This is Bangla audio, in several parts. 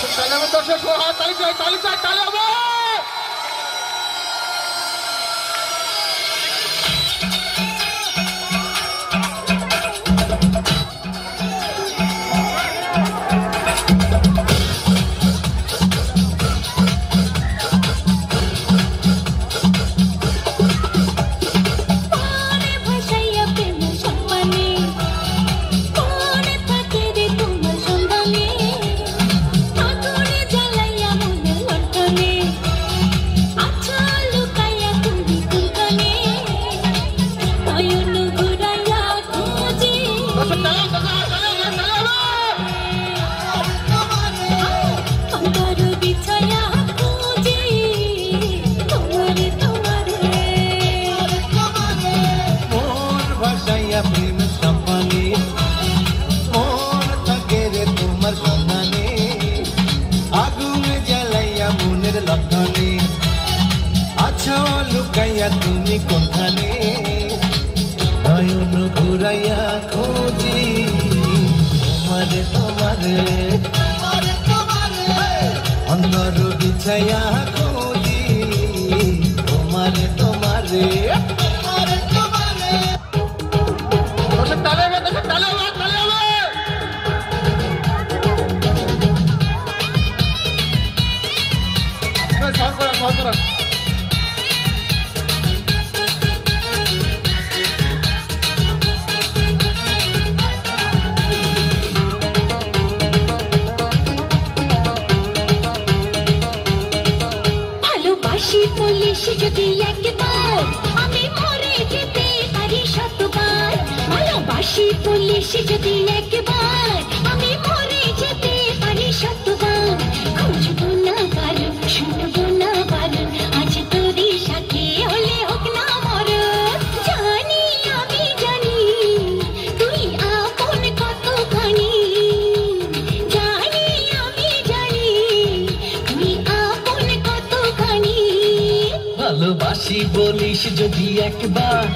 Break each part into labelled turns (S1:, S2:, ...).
S1: তাহলে আমার দর্শক তালি চাই তালি চাই তালি হবে।
S2: তুমি কোনখানে নয়ন ঘুরাইয়া খুঁজি তোমারে তোমারে অন্তর বিছাইয়া খুঁজি তোমারে তোমারে
S3: পুলিশ যদি একবার আমি মরে যেতে পারি শতবার, ভালোবাসি পুলিশ যদি একবার আমি মরে যেতে পারি শতবার, খুঁজবো না কারণ শুনবো না বারণ আজ তোরই সাথে হলে হোক না মরণ, জানি আমি জানি তুই আপন কতখানি, জানি আমি জানি তুই আপন কতখানি,
S2: ভালোবাসি বলিস যদি একবার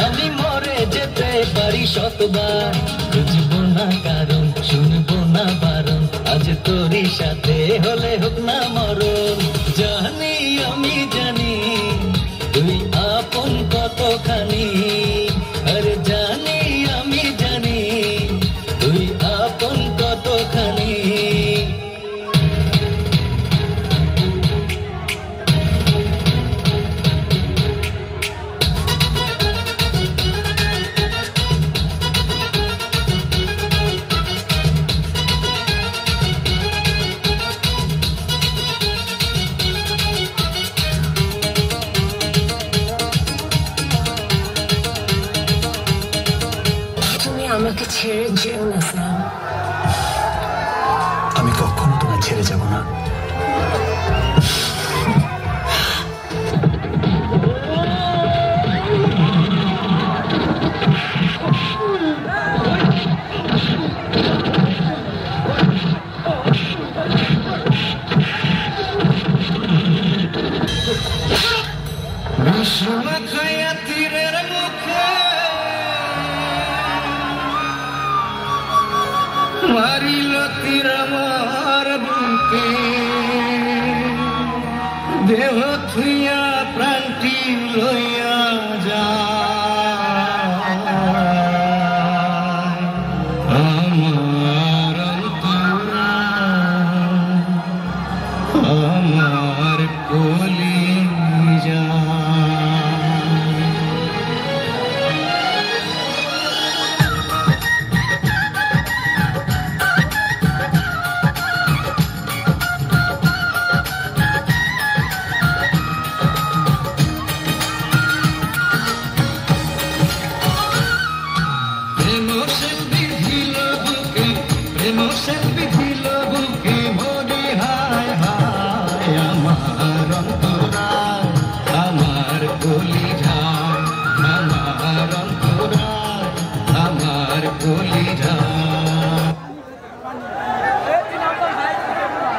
S2: আমি মরে যেতে পারি শতবার, বুঝবো না কারণ শুনবো না বারণ আজ তোরই সাথে হলে হোক না মরণ, জানি আমি জানি তুই আপন কতখানি, আরে জানি আমি জানি তুই আপন কতখানি।
S3: আমাকে ছেড়ে যেও না স্যার।
S4: আমি কখনো তোমায় ছেড়ে যাব না।
S2: তীরের মুখে মারিল তীর আমার বুকে, দেহ থুইয়া প্রাণটি লইয়া যায় আমার অন্তরা আমার কলিজা। আমার অন্তরা আমার কলি